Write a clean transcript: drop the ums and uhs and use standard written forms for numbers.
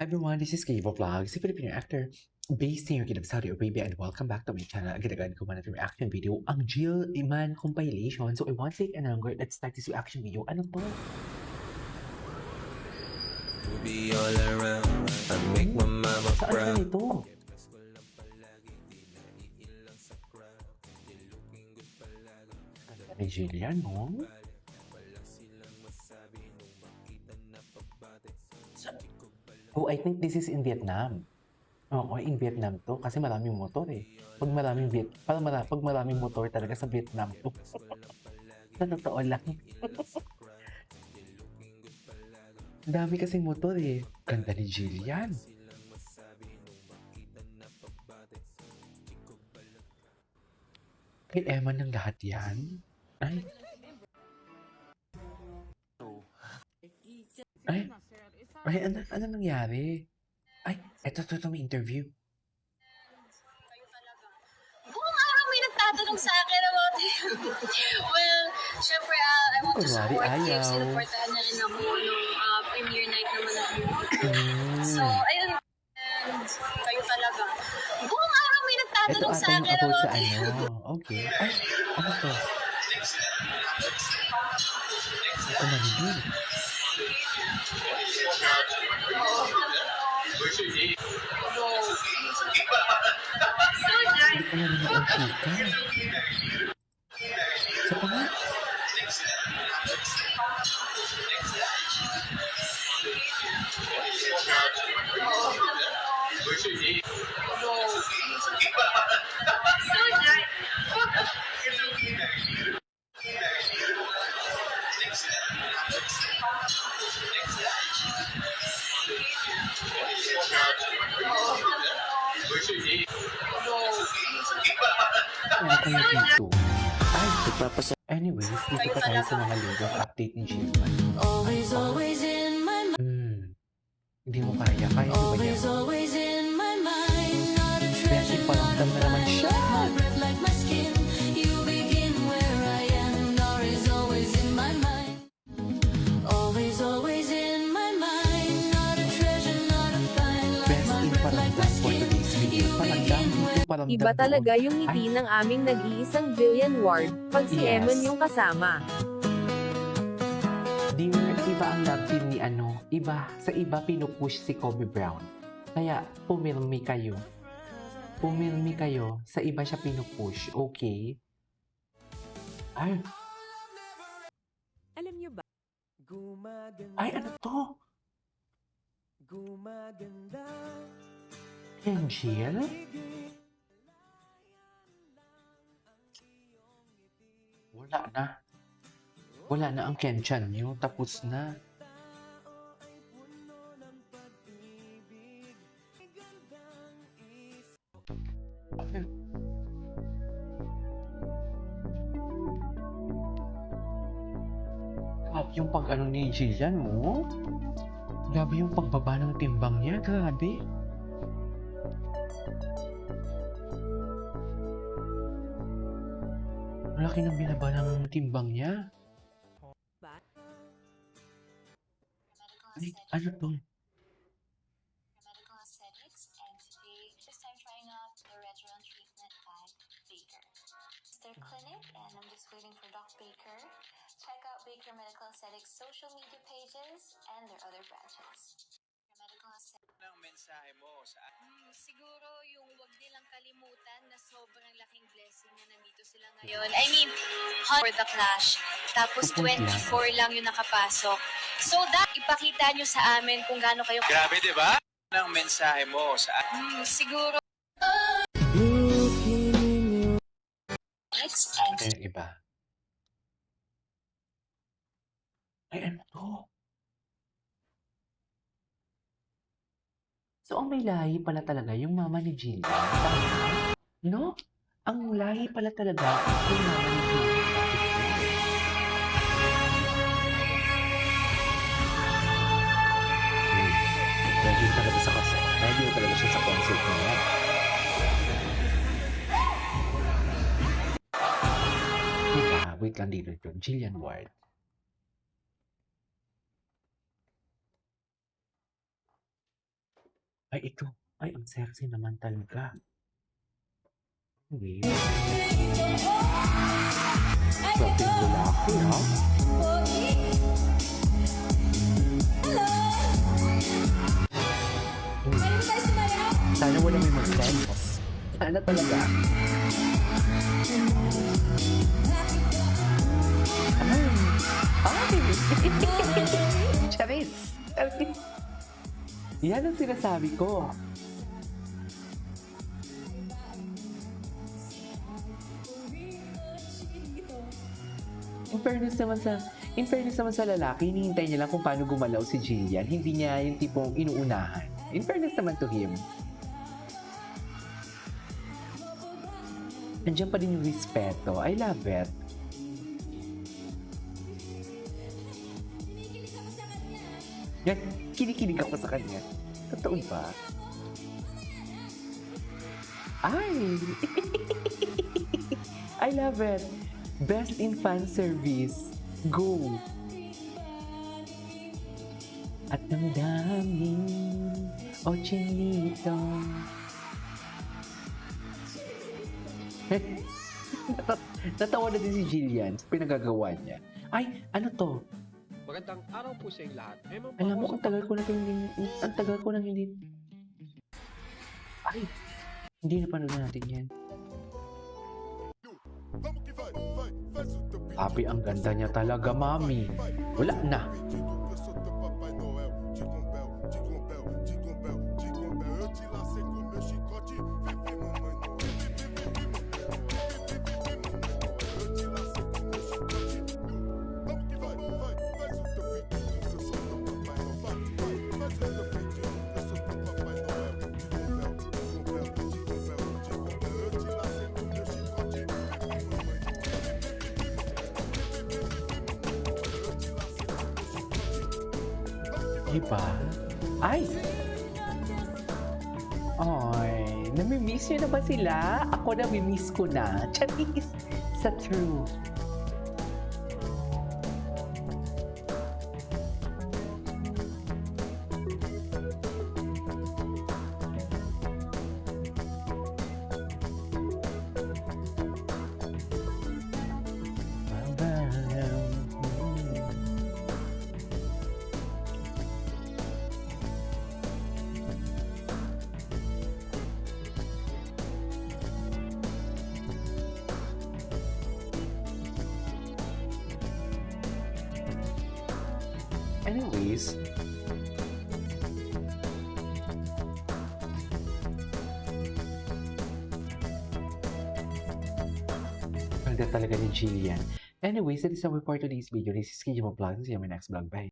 Everyone, this is Kivo Vlogs, a Filipino actor based here in Saudi Arabia, and welcome back to my channel. Agad-agad ko man ito reaction video, ang Jill Iman compilation. So I won't take any longer, let's start this reaction video. Ano to? Be all around, I make my mama Saan na proud. ito? Ni Jillian, no? Oh, I think this is in Vietnam. Oo, in Vietnam to. Kasi maraming motor eh. Pag maraming motor talaga sa Vietnam to. Sa totoo lang. Dami kasing motor eh. Ganda ni Jillian. Kay Emma ng lahat yan? Ay. Ay. Ay, ano nangyari? Ay, eto may interview. Buong araw may nagtatanong sa akin about him. Well, syempre, I want to Kunwari, support him. ayaw. Sinuportahan niya rin ako nung premiere night naman ng movie ko. So, ayun. And kayo talaga. Buong araw may Ito nagtatanong ata sa yung akin about about sa him. ano. Okay. Ay, ano to? Ito marinig. Hindi ko marinig ang chika. Sa pa nga? Wala kayo dito. Ay, anyways, dito pa tayo sa mga latest update ni Jillian. Always in my mind. Hindi mo kaya. Kaya mo ba yan? Always in my mind. Not a Beshi, treasure. paramdam na naman siya. My breath like my skin. You begin where I end. Always in my mind. Always in my mind. Not a treasure, not a find. Like Best my in breath like my paramdam for skin. today's video. You Paramdam begin dito, where paramdam Iba doon. talaga yung ngiti ng aming nag-iisang Jillian Ward, pag si Yes. Eman yung kasama. Dear, iba ang love team ni ano. Iba, sa iba pinupush si Kobe Brown. Kaya, pumirmi kayo. Pumirmi kayo. Sa iba siya pinupush. Okay? Ay, Alam niyo ba? ay ano to? Angel? Wala na. Wala na ang Kenchan niyo. Tapos na. Ay. Grabe yung pag-ano ni Jillian mo. Grabe yung pagbaba ng timbang niya. Grabe. Malaki ng binaba ng timbang niya. Ay, ano to? Medical aesthetics, and today, just I'm trying out the Regeron treatment by Baker. It's their clinic, and I'm just waiting for Doc Baker. Check out Baker Medical Aesthetics social media pages and their other branches. Medical Aesthetics. Ang mensahe mo sa Siguro yung wag nilang kalimutan na sobrang laking blessing na nandito sila ngayon. I mean, for the clash. Tapos 24 lang yung nakapasok. So that ipakita nyo sa amin kung gaano kayo. grabe, di ba? Ang mensahe mo sa Siguro And Ay, iba. Ay, ano to? So, ang may lahi pala talaga yung mama ni Jillian. Tama? No? Ang lahi pala talaga yung mama ni Jillian. Ready talaga sa concert. Ready talaga siya sa concert niya. Wait lang dito. Jillian Ward. Ay, ito. Ay, ang sexy naman talaga. Okay. Swerte yung lalaki, ha? Sana wala may mag-send. Sana talaga. Ay! Ay! Charis! Charis! Yan ang sinasabi ko. In fairness naman sa lalaki, hinihintay niya lang kung paano gumalaw si Jillian. Hindi niya yung tipong inuunahan. In fairness naman to him. Nandiyan pa din yung respeto. I love it. Yan, kinikilig ako sa kanya. Totoo ba? Ay! I love it. Best in fan service. Go! At damdamin, o chinito. Natawa na din si Jillian sa pinagagawa niya. Ay, ano to? Magandang araw po sa inyong lahat. Alam mo, ang tagal ko nang hindi... Ay, hindi na panood natin yan. Sabi, ang ganda niya talaga, mami. Wala na. Diba? Ay! Ay, namimiss niyo na ba sila? Ako namimiss ko na. Charis! Sa true. Anyways, ganda talaga ni Jillian. Anyways, that is our for today's video. This is Kijimo Vlog. See you in my next vlog. Bye!